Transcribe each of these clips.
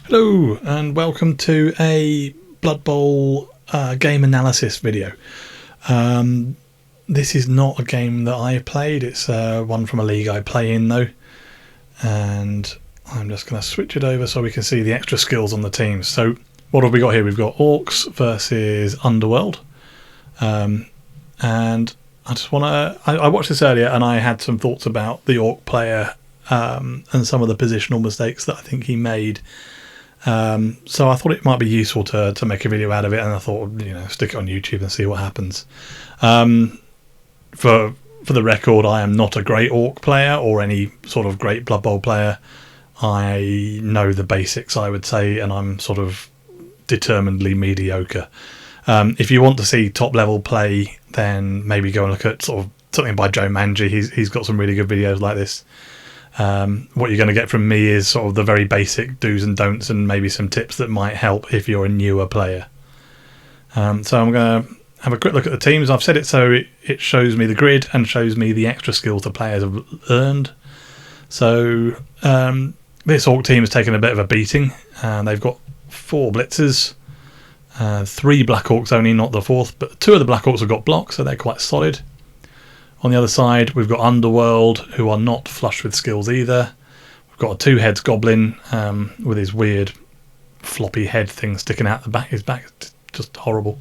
Hello and welcome to a Blood Bowl game analysis video. This is not a game that I played, it's one from a league I play in though, and I'm just going to switch it over so we can see the extra skills on the teams. So what have we got here? We've got Orcs versus Underworld, and I just want to, I watched this earlier and I had some thoughts about the Orc player and some of the positional mistakes that I think he made. So I thought it might be useful to make a video out of it, and I thought, stick it on YouTube and see what happens. For the record, I am not a great Orc player or any sort of great Blood Bowl player. I know the basics, I would say, and I'm sort of determinedly mediocre. If you want to see top level play, then maybe go and look at sort of something by Joe Manji. He's got some really good videos like this. What you're going to get from me is sort of the very basic do's and don'ts and maybe some tips that might help if you're a newer player. So I'm going to have a quick look at the teams. I've set it so it shows me the grid and shows me the extra skills the players have earned. So this Orc team has taken a bit of a beating. They've got 4 blitzers, 3 Black Orcs only, not the 4th, but 2 of the Black Orcs have got blocks, so they're quite solid. On the other side, we've got Underworld, who are not flush with skills either. We've got a 2-heads goblin with his weird floppy head thing sticking out the back. His back is just horrible.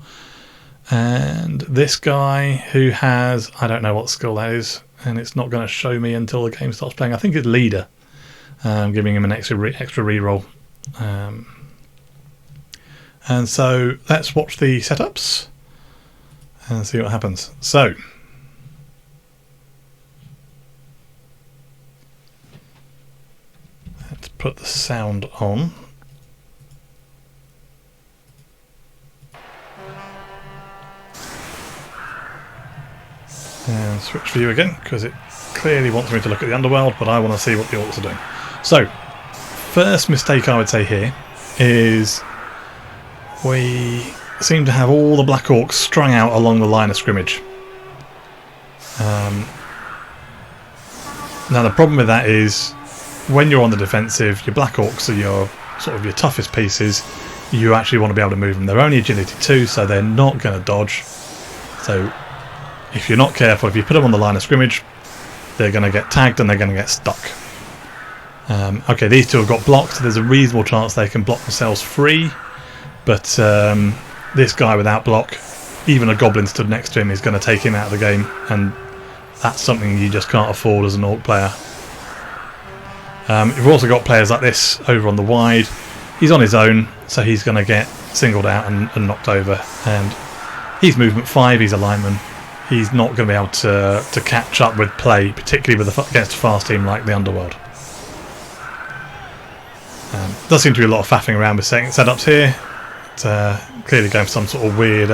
And this guy who has, I don't know what skill that is, and it's not going to show me until the game starts playing. I think it's leader, giving him an extra reroll. And so let's watch the setups and see what happens. So. Put the sound on. And switch view again, because it clearly wants me to look at the Underworld, but I want to see what the Orcs are doing. So, first mistake I would say here is we seem to have all the Black Orcs strung out along the line of scrimmage. Now the problem with that is, when you're on the defensive, your Black Orcs are your sort of your toughest pieces. You actually want to be able to move them. They're only agility 2, so they're not going to dodge. So if you're not careful, if you put them on the line of scrimmage, they're going to get tagged and they're going to get stuck. Okay, these 2 have got blocked, so there's a reasonable chance they can block themselves free. But this guy without block, even a goblin stood next to him, is going to take him out of the game, and that's something you just can't afford as an Orc player. You've also got players like this over on the wide. He's on his own, so he's going to get singled out and knocked over. And he's movement 5, he's a lineman. He's not going to be able to catch up with play, particularly against a fast team like the Underworld. Does seem to be a lot of faffing around with setups here. It's clearly going for some sort of weird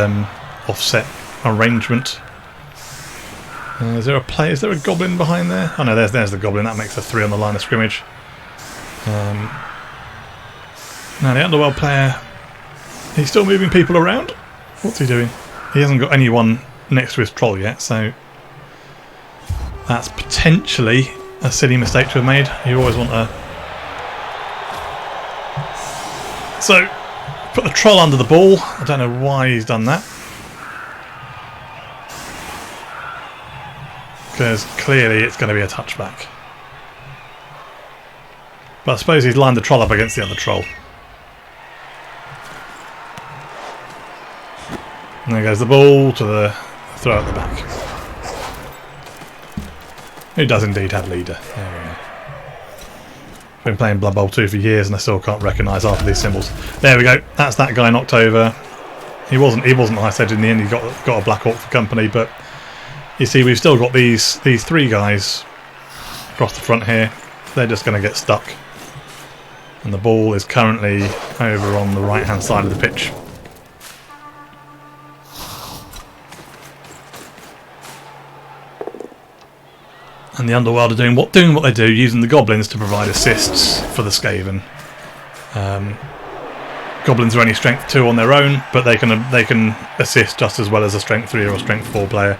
offset arrangement. Is there a goblin behind there? Oh no, there's the goblin. That makes a 3 on the line of scrimmage. Now the Underworld player, he's still moving people around. What's he doing? He hasn't got anyone next to his troll yet, so that's potentially a silly mistake to have made. You always want to... So, put the troll under the ball. I don't know why he's done that. Because clearly it's going to be a touchback. But I suppose he's lined the troll up against the other troll. And there goes the ball to the throw at the back. Who does indeed have leader. There we go. I've been playing Blood Bowl 2 for years and I still can't recognise half of these symbols. There we go. That's that guy knocked over. He wasn't ice edge in the end. He got a Black Orc for company, but you see, we've still got these 3 guys across the front here. They're just going to get stuck. And the ball is currently over on the right-hand side of the pitch. And the Underworld are doing what they do, using the goblins to provide assists for the Skaven. Goblins are only strength 2 on their own, but they can assist just as well as a strength 3 or a strength 4 player.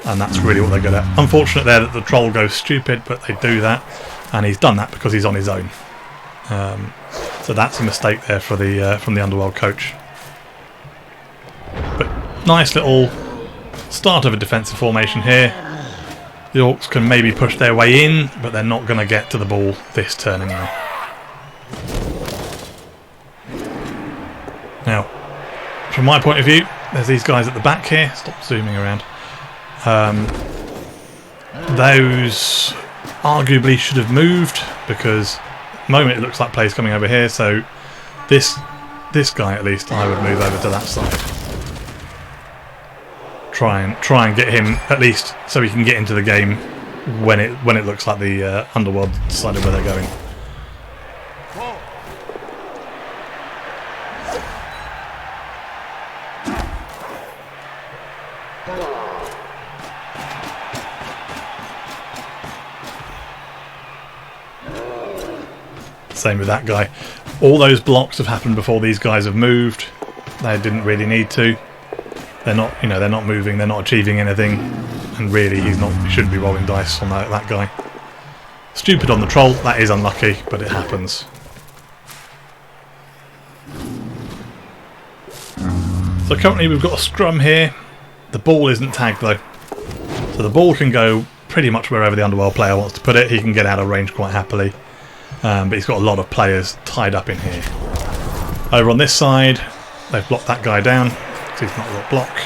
And that's really what they're good at. Unfortunate there that the troll goes stupid, but they do that, and he's done that because he's on his own. So that's a mistake there for the from the Underworld coach. But nice little start of a defensive formation here. The Orcs can maybe push their way in, but they're not going to get to the ball this turn anyway. Now, from my point of view, there's these guys at the back here. Stop zooming around. Those arguably should have moved, because at the moment it looks like play's coming over here, so this guy at least I would move over to that side. Try and get him at least so he can get into the game when it looks like the Underworld decided where they're going. Same with that guy. All those blocks have happened before these guys have moved. They didn't really need to. They're not, they're not moving. They're not achieving anything, and really, he shouldn't be rolling dice on that guy. Stupid on the troll. That is unlucky, but it happens. So currently we've got a scrum here. The ball isn't tagged though, so the ball can go pretty much wherever the Underworld player wants to put it. He can get out of range quite happily. But he's got a lot of players tied up in here. Over on this side, they've blocked that guy down, so he's not got block.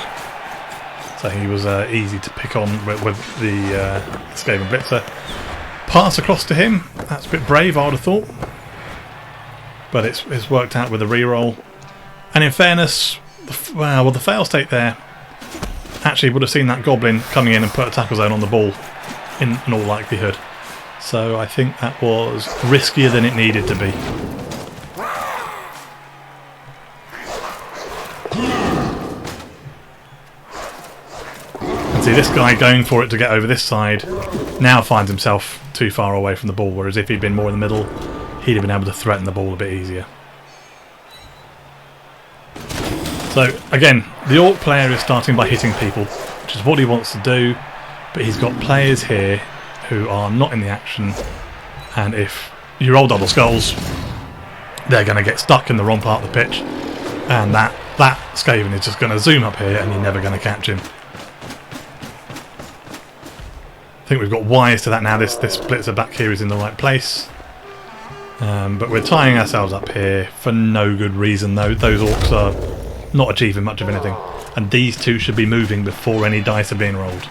So he was easy to pick on with the Skaven Blitzer. Pass across to him. That's a bit brave, I would have thought. But it's worked out with a reroll. And in fairness, the fail state there actually would have seen that goblin coming in and put a tackle zone on the ball in all likelihood. So I think that was riskier than it needed to be. And see, this guy going for it to get over this side now finds himself too far away from the ball, whereas if he'd been more in the middle, he'd have been able to threaten the ball a bit easier. So again, the Orc player is starting by hitting people, which is what he wants to do, but he's got players here who are not in the action, and if you roll double skulls, they're going to get stuck in the wrong part of the pitch, and that Skaven is just going to zoom up here and you're never going to catch him. I think we've got wise to that now. This blitzer back here is in the right place, but we're tying ourselves up here for no good reason though. Those Orcs are not achieving much of anything, and these two should be moving before any dice are being rolled.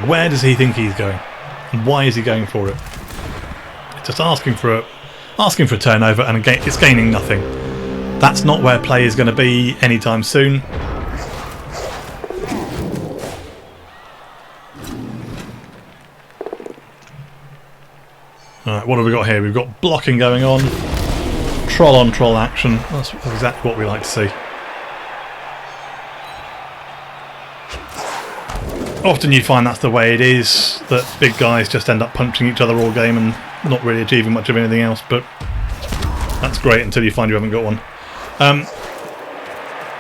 Where does he think he's going? And why is he going for it? It's just asking for a turnover, and again, it's gaining nothing. That's not where play is going to be anytime soon. Alright, what have we got here? We've got blocking going on. Troll on troll action. That's exactly what we like to see. Often you find that's the way it is, that big guys just end up punching each other all game and not really achieving much of anything else, but that's great until you find you haven't got one.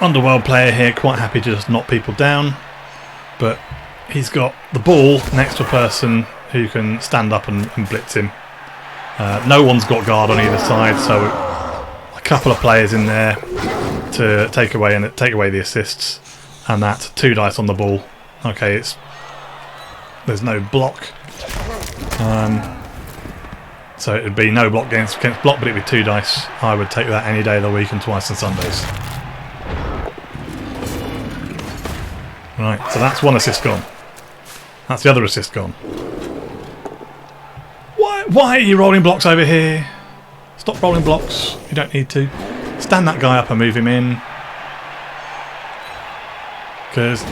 Underworld player here, quite happy to just knock people down, but he's got the ball next to a person who can stand up and blitz him. No one's got guard on either side, so a couple of players in there to take away the assists, and that's 2 dice on the ball. Okay, there's no block, so it would be no block against block, but it would be 2 dice. I would take that any day of the week and twice on Sundays. Right, so that's 1 assist gone. That's the other assist gone. Why are you rolling blocks over here? Stop rolling blocks. You don't need to. Stand that guy up and move him in. Because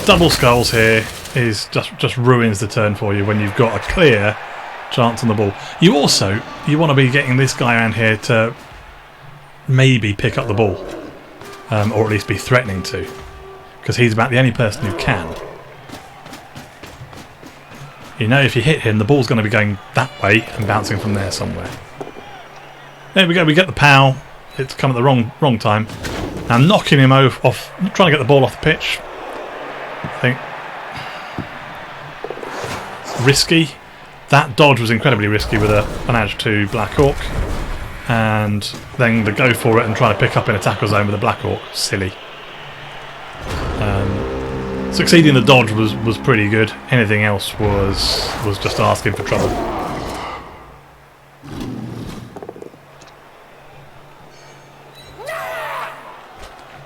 double skulls here is just ruins the turn for you when you've got a clear chance on the ball. You want to be getting this guy around here to maybe pick up the ball, or at least be threatening to, because he's about the only person who can. You know if you hit him, the ball's going to be going that way and bouncing from there somewhere. There we go, we get the POW. It's come at the wrong time. Now knocking him off, trying to get the ball off the pitch. I think risky. That dodge was incredibly risky with an edge to Black Orc. And then the go for it and try to pick up in a tackle zone with a Black Orc. Silly. Succeeding the dodge was pretty good. Anything else was just asking for trouble.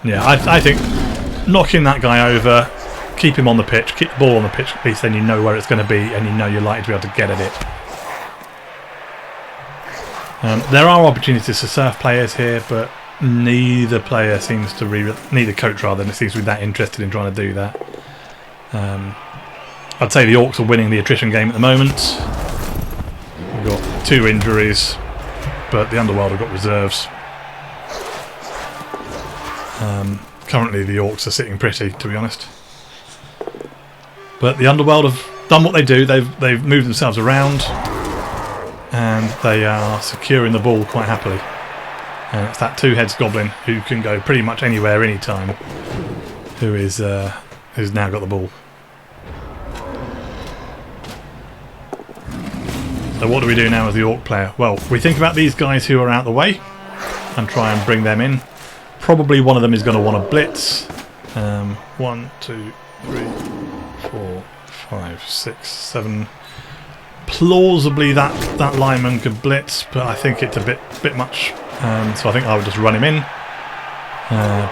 Yeah, I think knocking that guy over, keep him on the pitch, keep the ball on the pitch at least, then you know where it's going to be and you know you're likely to be able to get at it. There are opportunities to surf players here, but neither coach seems to be that interested in trying to do that. I'd say the Orcs are winning the attrition game at the moment. We've got 2 injuries, but the Underworld have got reserves. Currently the Orcs are sitting pretty, to be honest. But the Underworld have done what they do. They've moved themselves around, and they are securing the ball quite happily. And it's that 2-heads goblin who can go pretty much anywhere, anytime, who's now got the ball. So what do we do now as the Orc player? Well, we think about these guys who are out the way and try and bring them in. Probably one of them is going to want to blitz. 1, 2, 3, 4, 5, 6, 7. Plausibly that lineman could blitz, but I think it's a bit much. So I think I would just run him in.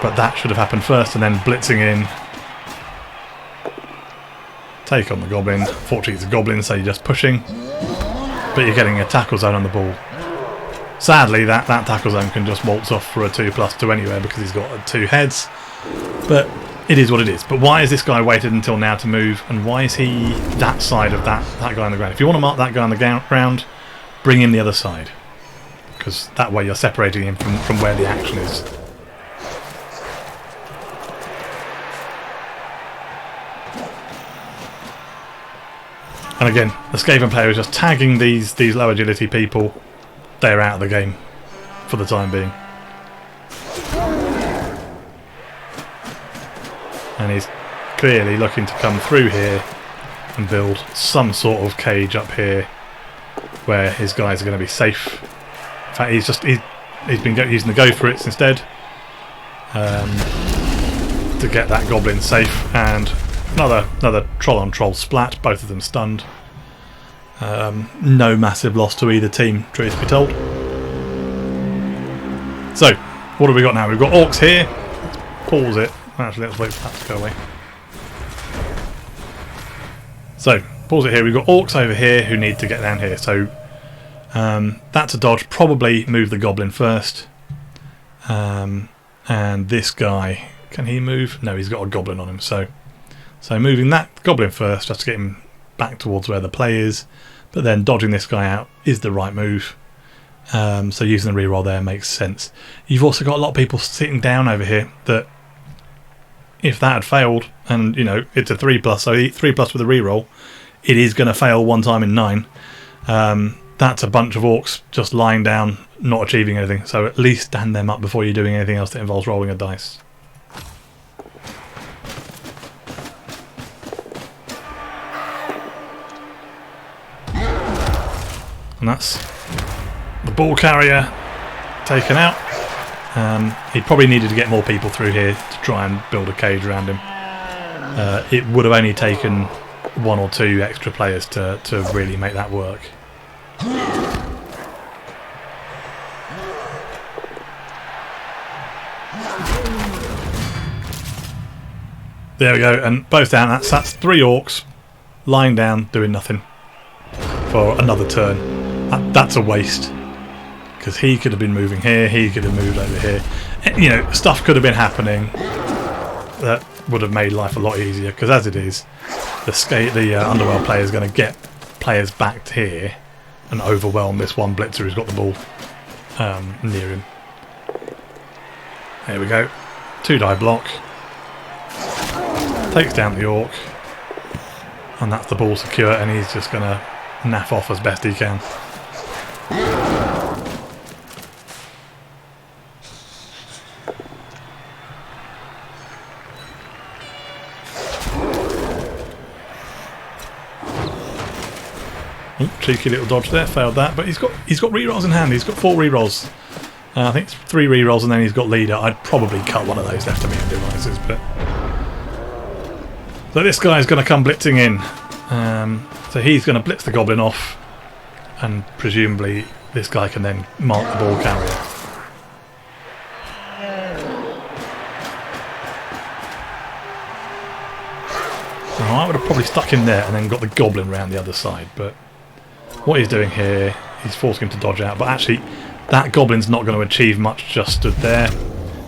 But that should have happened first, and then blitzing in. Take on the goblin. Fortunately it's a goblin, so you're just pushing. But you're getting a tackle zone on the ball. Sadly, that tackle zone can just waltz off for a 2+2 anywhere because he's got 2 heads. But it is what it is. But why has this guy waited until now to move? And why is he that side of that guy on the ground? If you want to mark that guy on the ground, bring in the other side. Because that way you're separating him from where the action is. And again, the Skaven player is just tagging these low agility people. They're out of the game for the time being. And he's clearly looking to come through here and build some sort of cage up here where his guys are going to be safe. In fact, he's been using the go for it instead to get that goblin safe, and another troll on troll splat, both of them stunned. No massive loss to either team, truth be told. So, what have we got now? We've got Orcs here. Let's pause it. Actually, let's wait for that to go away. So, pause it here. We've got Orcs over here who need to get down here. So, that's a dodge. Probably move the goblin first. And this guy, can he move? No, he's got a goblin on him. So moving that goblin first, just to get him back towards where the play is. But then dodging this guy out is the right move. So using the reroll there makes sense. You've also got a lot of people sitting down over here that, if that had failed, and you know it's a 3+, so 3+ with a reroll, it is going to fail one time in 9. That's a bunch of Orcs just lying down, not achieving anything. So at least stand them up before you're doing anything else that involves rolling a dice. And that's the ball carrier taken out. He probably needed to get more people through here to try and build a cage around him. It would have only taken 1 or 2 extra players to really make that work. There we go, and both down. That's 3 Orcs lying down doing nothing for another turn. That's a waste, because he could have been moving here, he could have moved over here. You know, stuff could have been happening that would have made life a lot easier, because as it is, the Underworld player is going to get players back to here and overwhelm this one blitzer who's got the ball near him. There we go. 2-die block. Takes down the Orc. And that's the ball secure, and he's just going to naff off as best he can. Cheeky little dodge there, failed that, but he's got rerolls in hand. He's got 4 rerolls. I think it's 3 rerolls, and then he's got leader. I'd probably cut one of those left to me in devices, but so this guy's going to come blitzing in. So he's going to blitz the goblin off, and presumably this guy can then mark the ball carrier. So I would have probably stuck him there and then got the goblin round the other side, but what he's doing here, he's forcing him to dodge out, but actually that goblin's not going to achieve much just stood there,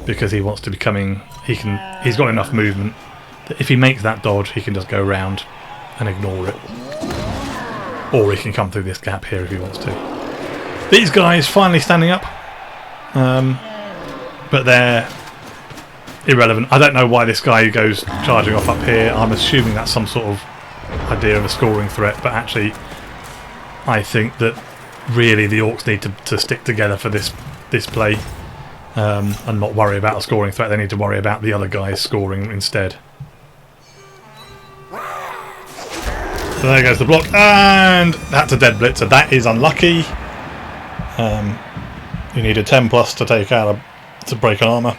because he wants to be coming. He's got enough movement that if he makes that dodge, he can just go round and ignore it, or he can come through this gap here if he wants to. These guys finally standing up, but they're irrelevant. I don't know why this guy goes charging off up here. I'm assuming that's some sort of idea of a scoring threat, but actually I think that really the Orcs need to stick together for this play, and not worry about a scoring threat. They need to worry about the other guys scoring instead. So there goes the block, and that's a dead blitzer. That is unlucky. You need a 10 plus to take out to break an armour,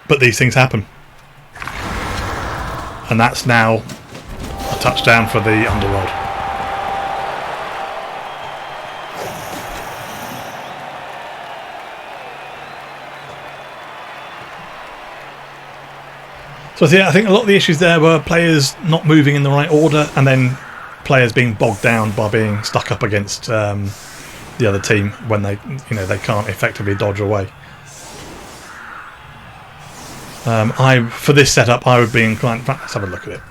but these things happen, and that's now a touchdown for the Underworld. So yeah, I think a lot of the issues there were players not moving in the right order, and then players being bogged down by being stuck up against the other team when they can't effectively dodge away. For this setup, I would be inclined. Let's have a look at it.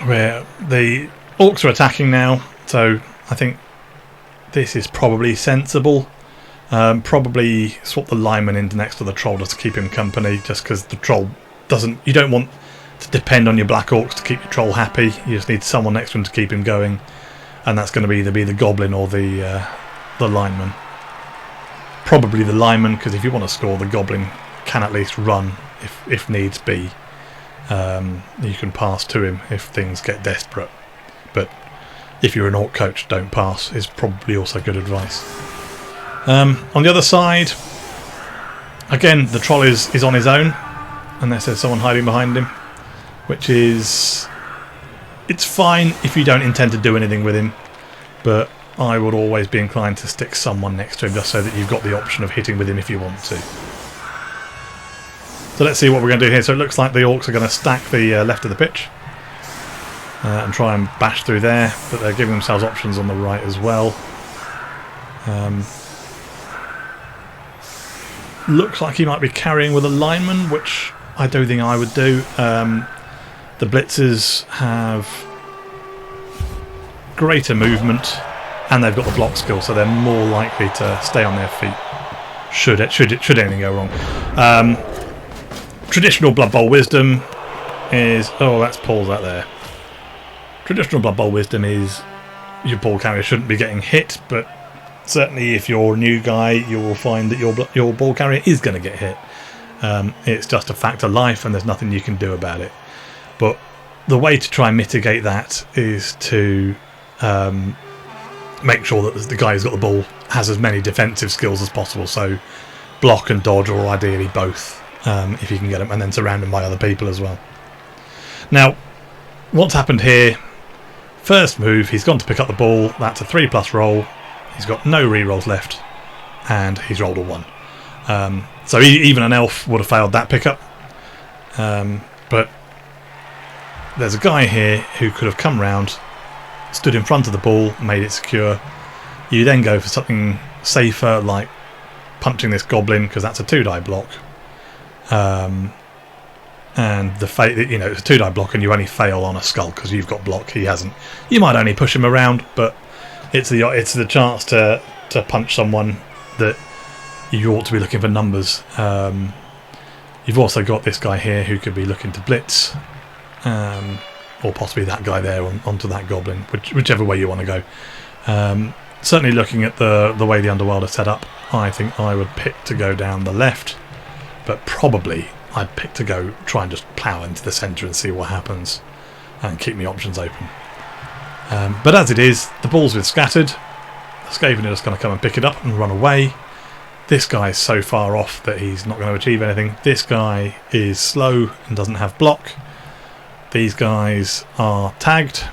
Where the Orcs are attacking now, so I think this is probably sensible. Probably swap the lineman in next to the troll just to keep him company, just because the troll doesn't. You don't want to depend on your black orcs to keep your troll happy. You just need someone next to him to keep him going, and that's going to either be the goblin or the lineman. Probably the lineman, because if you want to score, the goblin can at least run if needs be. You can pass to him if things get desperate, but if you're an orc coach, don't pass is probably also good advice. On the other side, again, the troll is on his own, unless there's someone hiding behind him, which is... it's fine if you don't intend to do anything with him, but I would always be inclined to stick someone next to him just so that you've got the option of hitting with him if you want to. So let's see what we're going to do here. So it looks like the Orcs are going to stack the left of the pitch and try and bash through there, but they're giving themselves options on the right as well. Looks like he might be carrying with a lineman, which I don't think I would do. The blitzers have greater movement, and they've got the block skill, so they're more likely to stay on their feet should anything go wrong. Traditional Blood Bowl wisdom is... oh, that's Paul's out there. Traditional Blood Bowl wisdom is your ball carrier shouldn't be getting hit, but certainly if you're a new guy, you will find that your ball carrier is going to get hit. It's just a fact of life, and there's nothing you can do about it. But the way to try and mitigate that is to make sure that the guy who's got the ball has as many defensive skills as possible. So block and dodge, or ideally both, if you can get them, and then surround them by other people as well. Now, what's happened here? First move, he's gone to pick up the ball. That's a 3+ roll. He's got no rerolls left, and he's rolled a 1. So even an elf would have failed that pickup. But there's a guy here who could have come round, stood in front of the ball, made it secure. You then go for something safer, like punching this goblin, because that's a 2-die block. And the it's a 2-die block, and you only fail on a skull because you've got block, he hasn't. You might only push him around, but it's the chance to punch someone that you ought to be looking for numbers. You've also got this guy here who could be looking to blitz. or possibly that guy there onto that goblin, whichever way you want to go. Certainly looking at the way the Underworld is set up, I think I would pick to go down the left, but probably I'd pick to go try and just plough into the centre and see what happens and keep my options open. But as it is, the ball's been scattered. The Skaven are just going to come and pick it up and run away. This guy is so far off that he's not going to achieve anything. This guy is slow and doesn't have block. These guys are tagged.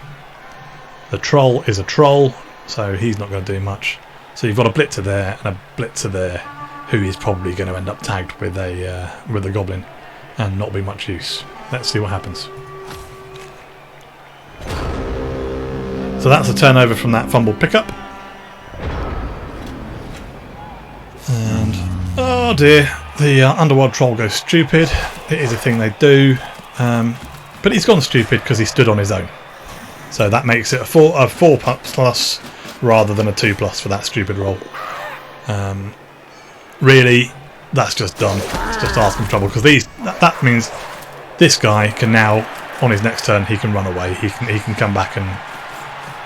The troll is a troll, so he's not going to do much. So you've got a blitzer there and a blitzer there, who is probably going to end up tagged with a goblin and not be much use. Let's see what happens. So that's a turnover from that fumble pickup. And oh dear, the Underworld troll goes stupid. It is a thing they do, but he's gone stupid because he stood on his own. So that makes it a 4 plus rather than a 2+ for that stupid roll. Really, that's just dumb. It's just asking for trouble, because that means this guy can now, on his next turn, he can run away. He can come back and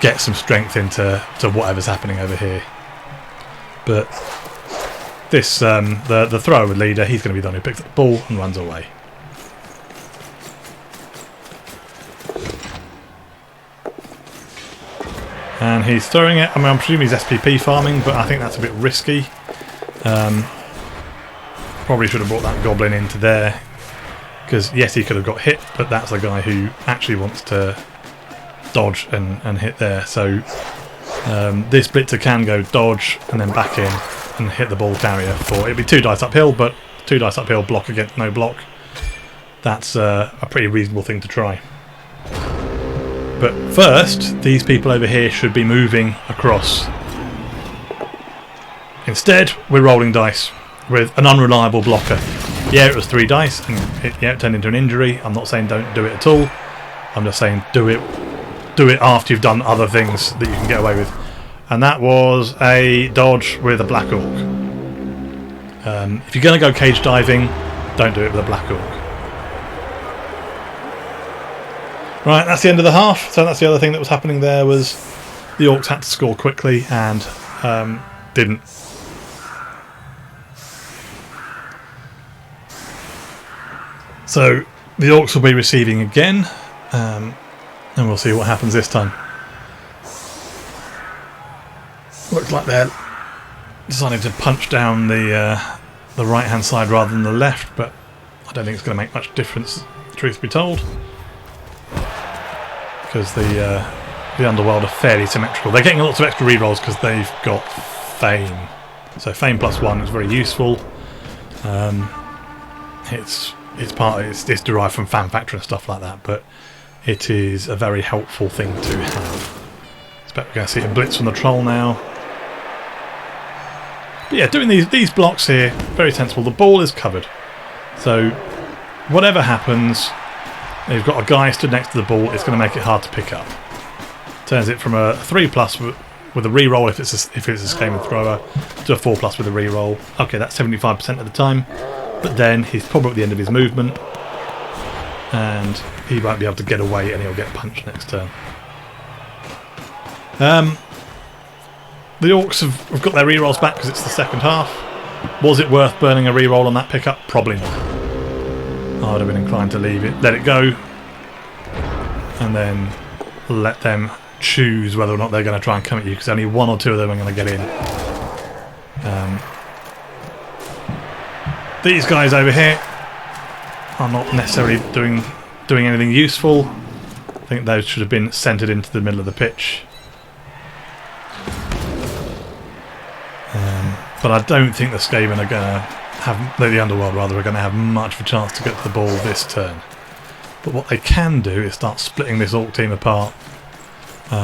get some strength into whatever's happening over here. But this the thrower leader, he's going to be the one who picks up the ball and runs away. And he's throwing it. I mean, I'm presuming he's SPP farming, but I think that's a bit risky. Probably should have brought that goblin into there, because yes, he could have got hit, but that's a guy who actually wants to dodge and hit there. So this blitzer can go dodge and then back in and hit the ball carrier for, it'd be 2 dice uphill, but 2 dice uphill, block against no block. That's a pretty reasonable thing to try. But first, these people over here should be moving across. Instead, we're rolling dice with an unreliable blocker. Yeah, it was 3 dice, and it turned into an injury. I'm not saying don't do it at all. I'm just saying do it after you've done other things that you can get away with. And that was a dodge with a black orc. If you're going to go cage diving, don't do it with a black orc. Right, that's the end of the half. So that's the other thing that was happening there, was the Orcs had to score quickly and didn't. So the Orcs will be receiving again, and we'll see what happens this time. Looks like they're deciding to punch down the right hand side rather than the left, but I don't think it's going to make much difference, truth be told, because the Underworld are fairly symmetrical. They're getting lots of extra rerolls because they've got Fame. So Fame +1 is very useful. It's derived from Fan Factor and stuff like that, but it is a very helpful thing to have. I expect we're going to see a blitz from the troll now. But yeah, doing these blocks here, very sensible. The ball is covered, so whatever happens, you've got a guy stood next to the ball. It's going to make it hard to pick up. Turns it from a 3+ with a reroll if it's a Skaven thrower to a 4+ with a reroll. Okay, that's 75% of the time. But then he's probably at the end of his movement, and he won't be able to get away, and he'll get punched next turn. The Orcs have got their rerolls back because it's the second half. Was it worth burning a reroll on that pickup? Probably not. I would have been inclined to let it go, and then let them choose whether or not they're going to try and come at you, because only 1 or 2 of them are going to get in. These guys over here are not necessarily doing anything useful. I think those should have been centred into the middle of the pitch. But I don't think the Skaven are going to have, the Underworld rather, are going to have much of a chance to get to the ball this turn. But what they can do is start splitting this Orc team apart,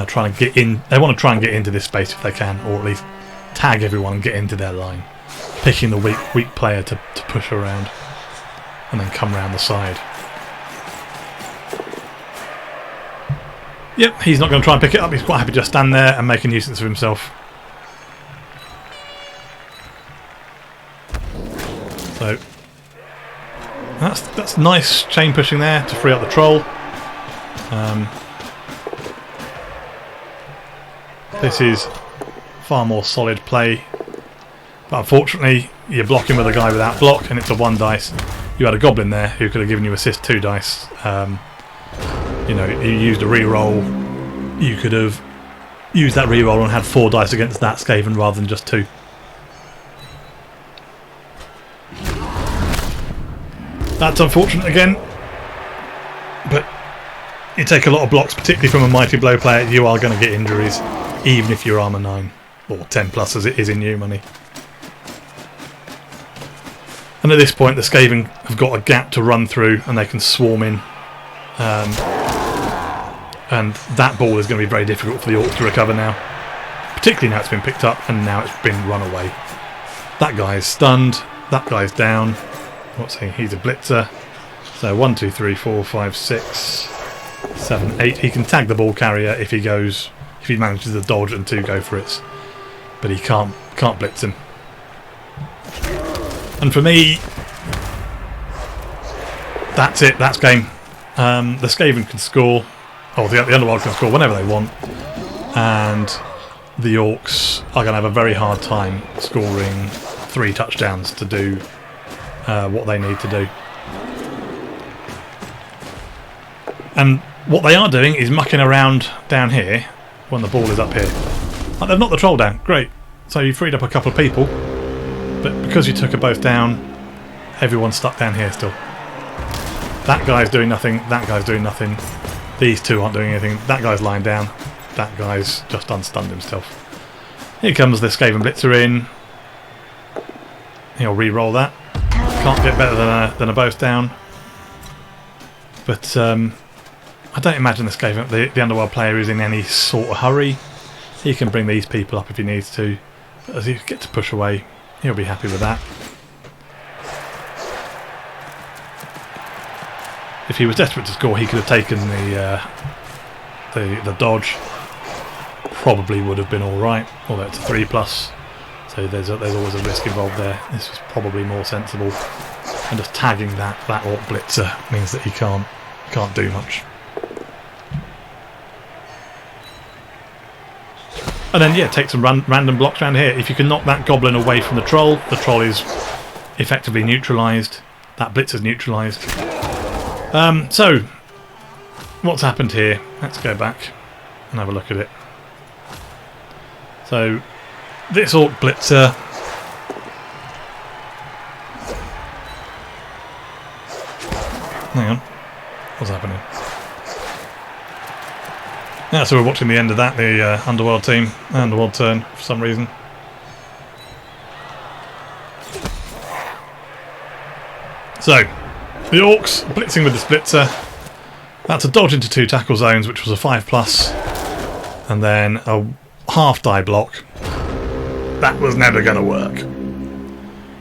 trying to get in. They want to try and get into this space if they can, or at least tag everyone and get into their line, picking the weak player to push around and then come around the side. Yep, he's not going to try and pick it up. He's quite happy to just stand there and make a nuisance of himself. So that's nice chain pushing there to free up the troll. This is far more solid play, but unfortunately you're blocking with a guy without block and it's a 1 dice. You had a goblin there who could have given you assist 2 dice. You know, you used a reroll. You could have used that reroll and had 4 dice against that Skaven rather than just 2. That's unfortunate again, but you take a lot of blocks, particularly from a Mighty Blow player. You are going to get injuries, even if you're armour 9 or 10 plus as it is in new money. And at this point the Skaven have got a gap to run through and they can swarm in, and that ball is going to be very difficult for the Orcs to recover now, particularly now it's been picked up and now it's been run away. That guy is stunned, that guy's down. What's he? He's a blitzer. So 1, 2, 3, 4, 5, 6, 7, 8. He can tag the ball carrier if he manages to dodge and 2 go for it, but he can't blitz him. And for me, that's it. That's game. The Skaven can score, or the Underworld can score whenever they want, and the Orcs are going to have a very hard time scoring 3 touchdowns to do what they need to do. And what they are doing is mucking around down here when the ball is up here. Like, they've knocked the troll down, great. So you freed up a couple of people, but because you took her both down, everyone's stuck down here still. That guy's doing nothing, that guy's doing nothing, these 2 aren't doing anything, that guy's lying down, that guy's just unstunned himself. Here comes the Skaven Blitzer in. He'll re-roll that. Can't get better than a both down. But I don't imagine the Skaven, the Underworld player, is in any sort of hurry. He can bring these people up if he needs to. But as he gets to push away, he'll be happy with that. If he was desperate to score, he could have taken the dodge. Probably would have been all right, although it's a 3+. So there's always a risk involved there. This was probably more sensible, and just tagging that Orc Blitzer means that he can't do much. And then yeah, take some random blocks around here. If you can knock that Goblin away from the Troll is effectively neutralised. That Blitzer's neutralised. So what's happened here? Let's go back and have a look at it. So this Orc Blitzer hang on, what's happening? Yeah, so we're watching the end of that, the Underworld team, Underworld turn for some reason. So the Orcs blitzing with the Splitzer. That's a dodge into 2 tackle zones, which was a 5+, and then a half die block. That was never going to work.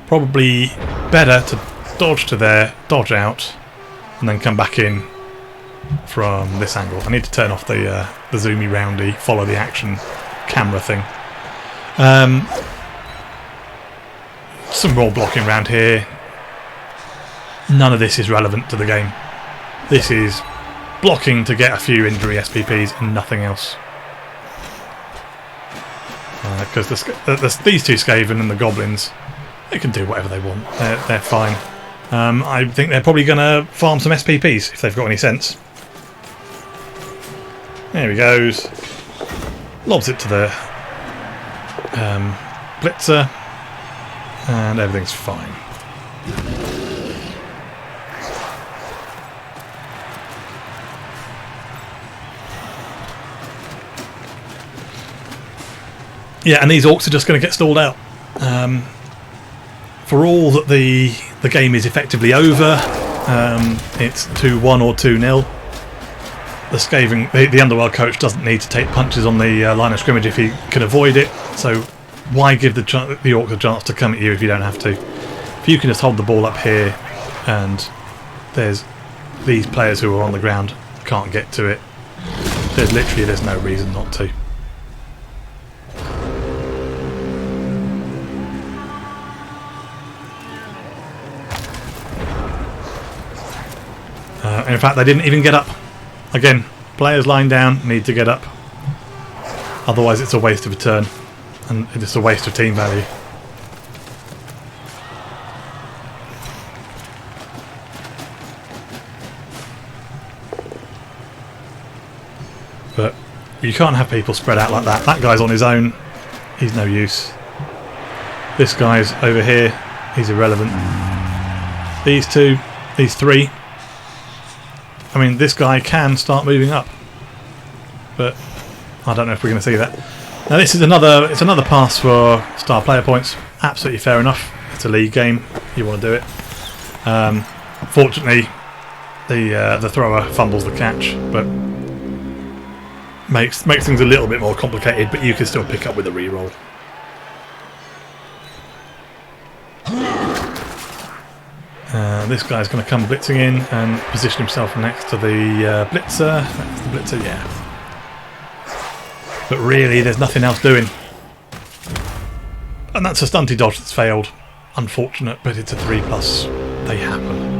Probably better to dodge to there, dodge out, and then come back in from this angle. I need to turn off the zoomy roundy, follow the action camera thing. Some more blocking around here. None of this is relevant to the game. This is blocking to get a few injury SPPs and nothing else. Because these 2 Skaven and the Goblins, they can do whatever they want. They're fine. I think they're probably going to farm some SPPs if they've got any sense. There he goes. Lobs it to the Blitzer, and everything's fine. Yeah, and these Orcs are just going to get stalled out. For all that the game is effectively over, it's 2-1 or 2-0. The Skaven, the Underworld coach doesn't need to take punches on the line of scrimmage if he can avoid it. So why give the Orcs a chance to come at you if you don't have to? If you can just hold the ball up here, and there's these players who are on the ground can't get to it. There's no reason not to. In fact, they didn't even get up. Again, Players lying down need to get up. Otherwise it's a waste of a turn. And it's a waste of team value. But you can't have people spread out like that. That guy's on his own. He's no use. This guy's over here. He's irrelevant. These two, these three. I mean, this guy can start moving up. But I don't know if we're going to see that. Now this is it's another pass for star player points. Absolutely fair enough. It's a league game. You want to do it. Fortunately, the thrower fumbles the catch, but makes things a little bit more complicated. But you can still pick up with a reroll. This guy's going to come blitzing in and position himself next to the blitzer. That's the blitzer, yeah. But really, there's nothing else doing. And that's a stunty dodge that's failed. Unfortunate, but it's a 3+. They happen.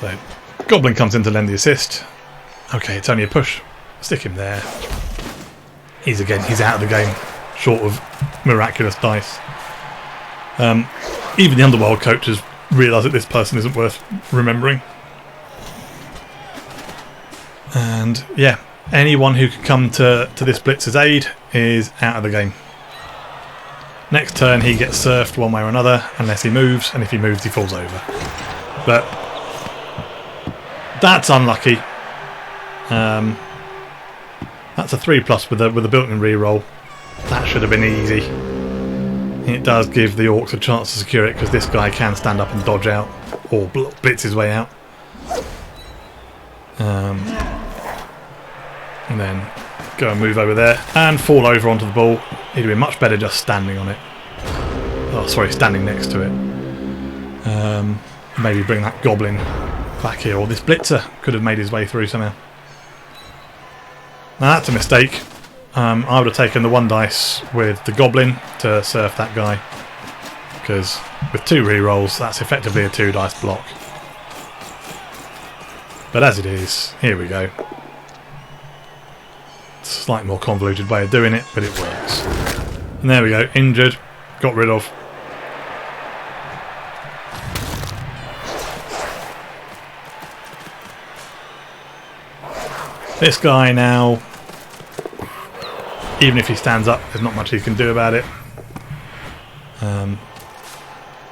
So, Goblin comes in to lend the assist. Okay, it's only a push. Stick him there. He's out of the game. Short of miraculous dice. Even the Underworld coaches realise that this person isn't worth remembering. And yeah, anyone who could come to this blitzer's aid is out of the game. Next turn he gets surfed one way or another unless he moves, and if he moves he falls over. But that's unlucky. That's a 3+ with a built-in reroll. That should have been easy. It does give the Orcs a chance to secure it because this guy can stand up and dodge out or blitz his way out. And then go and move over there and fall over onto the ball. He'd be much better just standing on it. Oh, sorry, standing next to it. Maybe bring that Goblin back here, or this Blitzer could have made his way through somehow. Now that's a mistake. I would have taken the 1 dice with the Goblin to surf that guy, because with 2 rerolls that's effectively a 2 dice block. But as it is, here we go. It's a slightly more convoluted way of doing it, but it works. And there we go, injured, got rid of. This guy now, even if he stands up, there's not much he can do about it.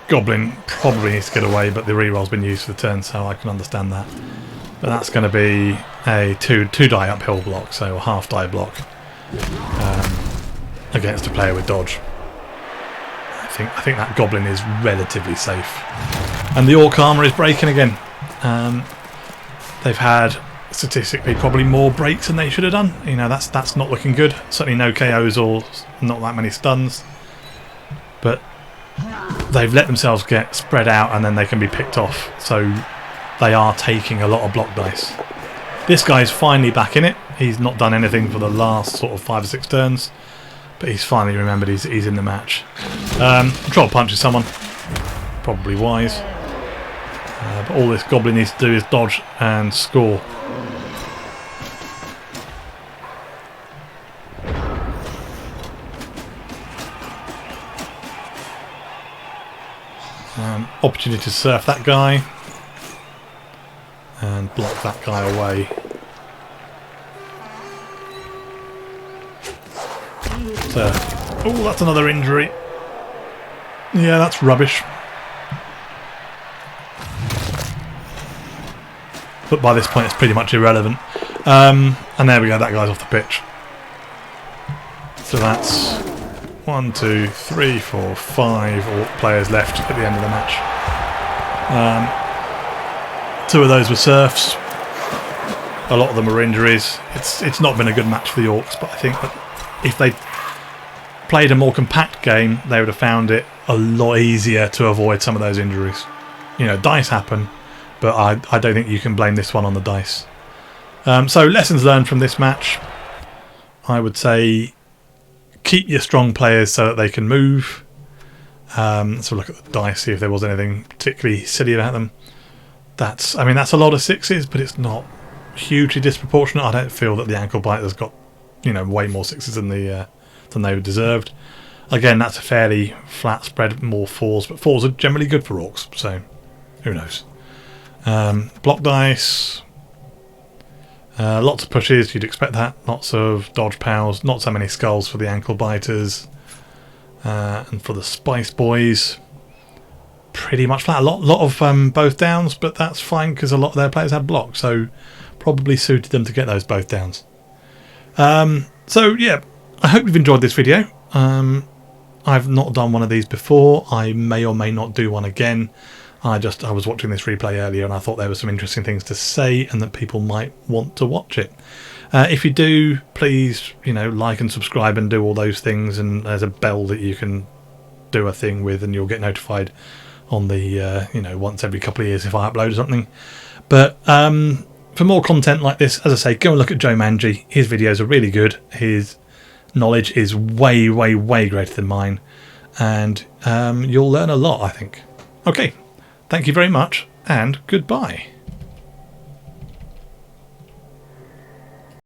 Goblin probably needs to get away, but the reroll's been used for the turn, so I can understand that. But that's going to be a 2 die uphill block, so a half die block against a player with dodge. I think that Goblin is relatively safe. And the Orc armour is breaking again. They've had statistically probably more breaks than they should have done. You know, that's not looking good. Certainly no KOs or not that many stuns. But they've let themselves get spread out and then they can be picked off. So they are taking a lot of block dice. This guy's finally back in it. He's not done anything for the last sort of 5 or 6 turns. But he's finally remembered he's in the match. Control punches someone. Probably wise. But all this Goblin needs to do is dodge and score. Opportunity to surf that guy and block that guy away. So, oh, that's another injury. Yeah, that's rubbish. But by this point it's pretty much irrelevant. And there we go, that guy's off the pitch. So that's 1, 2, 3, 4, 5 Orc players left at the end of the match. 2 of those were serfs. A lot of them were injuries. It's not been a good match for the Orcs, but I think that if they played a more compact game, they would have found it a lot easier to avoid some of those injuries. You know, dice happen, but I don't think you can blame this one on the dice. So lessons learned from this match. I would say keep your strong players so that they can move. So look at the dice, see if there was anything particularly silly about them. I mean, that's a lot of 6s, but it's not hugely disproportionate. I don't feel that the ankle biter's got, you know, way more 6s than they deserved. Again, that's a fairly flat spread, more 4s, but 4s are generally good for Orcs, so who knows. Block dice, lots of pushes, you'd expect that. Lots of dodge pals, not so many skulls for the ankle biters. And for the Spice Boys, pretty much flat. A lot of both downs, but that's fine because a lot of their players had block, so probably suited them to get those both downs. So yeah, I hope you've enjoyed this video. I've not done one of these before. I may or may not do one again. I was watching this replay earlier and I thought there were some interesting things to say and that people might want to watch it. If you do, please, you know, like and subscribe and do all those things, and there's a bell that you can do a thing with and you'll get notified on the you know, once every couple of years if I upload something. But for more content like this, as I say, go and look at Joe Manji. His videos are really good. His knowledge is way greater than mine, and you'll learn a lot, I think. Okay, thank you very much and goodbye.